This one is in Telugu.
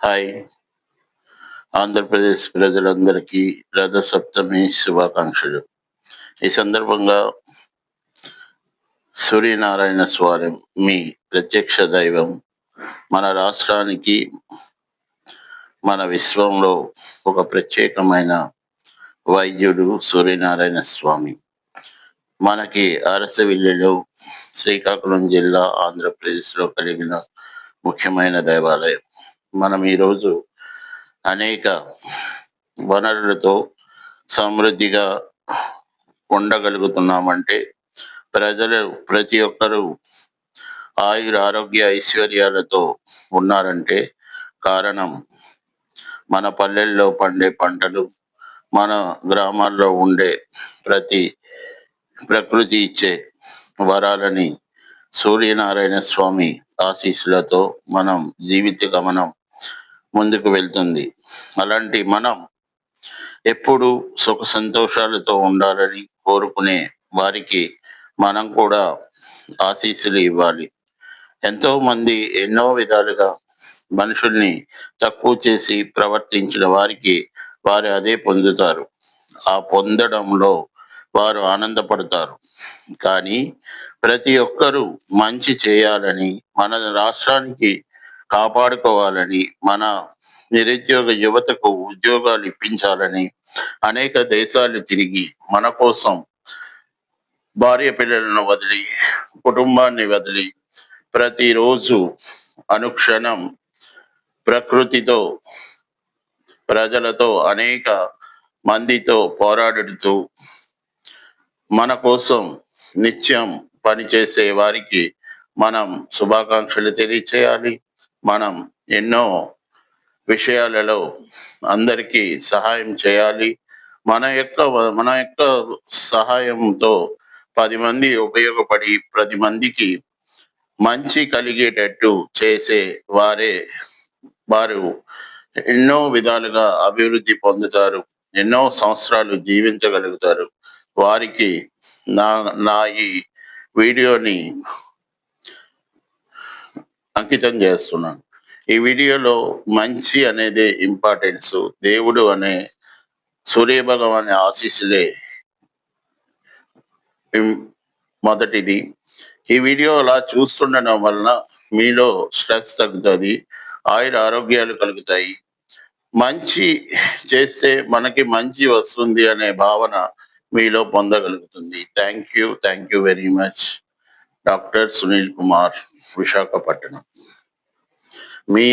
హాయ్! ఆంధ్రప్రదేశ్ ప్రజలందరికీ రథ సప్తమి శుభాకాంక్షలు. ఈ సందర్భంగా సూర్యనారాయణ స్వామి మీ ప్రత్యక్ష దైవం మన రాష్ట్రానికి, మన విశ్వంలో ఒక ప్రత్యేకమైన వైద్యుడు సూర్యనారాయణ స్వామి. మనకి అరసవిల్లిలో శ్రీకాకుళం జిల్లా ఆంధ్రప్రదేశ్‌లో కలిగిన ముఖ్యమైన దేవాలయం. మనం ఈరోజు అనేక వనరులతో సమృద్ధిగా ఉండగలుగుతున్నామంటే ప్రజలు ప్రతి ఒక్కరూ ఆరోగ్య ఐశ్వర్యాలతో ఉన్నారంటే కారణం మన పల్లెల్లో పండే పంటలు, మన గ్రామాల్లో ఉండే ప్రతి ప్రకృతి ఇచ్చే వరాలని సూర్యనారాయణ స్వామి ఆశీస్సులతో మనం జీవిత గమనం ముందుకు వెళ్తుంది. అలాంటి మనం ఎప్పుడు సుఖ సంతోషాలతో ఉండాలని కోరుకునే వారికి మనం కూడా ఆశీస్సులు ఇవ్వాలి. ఎంతో మంది ఎన్నో విధాలుగా మనుషుల్ని తక్కువ చేసి ప్రవర్తించిన వారికి వారు అదే పొందుతారు. ఆ పొందడంలో వారు ఆనందపడతారు. కానీ ప్రతి ఒక్కరూ మంచి చేయాలని, మన రాష్ట్రానికి కాపాడుకోవాలని, మన నిరుద్యోగ యువతకు ఉద్యోగాలు ఇప్పించాలని అనేక దేశాలు తిరిగి మన కోసం భార్య పిల్లలను వదిలి, కుటుంబాన్ని వదిలి ప్రతిరోజు అనుక్షణం ప్రకృతితో, ప్రజలతో, అనేక మందితో పోరాడుతూ మన కోసం నిత్యం పనిచేసే వారికి మనం శుభాకాంక్షలు తెలియచేయాలి. మనం ఎన్నో విషయాలలో అందరికీ సహాయం చేయాలి. మన యొక్క సహాయంతో 10 మంది ఉపయోగపడి 10 మందికి మంచి కలిగేటట్టు చేసే వారు ఎన్నో విధాలుగా అభివృద్ధి పొందుతారు. ఎన్నో సంవత్సరాలు జీవించగలుగుతారు. వారికి నా నా ఈ వీడియోని అంకితం చేస్తున్నాను. ఈ వీడియోలో మంచి అనేదే ఇంపార్టెన్సు. దేవుడు అనే సూర్యభగవాని ఆశీస్సులే మొదటిది. ఈ వీడియో అలా చూస్తుండడం వలన మీలో స్ట్రెస్ తగ్గుతుంది, ఆరోగ్యాలు కలుగుతాయి. మంచి చేస్తే మనకి మంచి వస్తుంది అనే భావన మీలో పొందగలుగుతుంది. Thank you very much. Doctor Sunil Kumar, Visakhapatnam. Me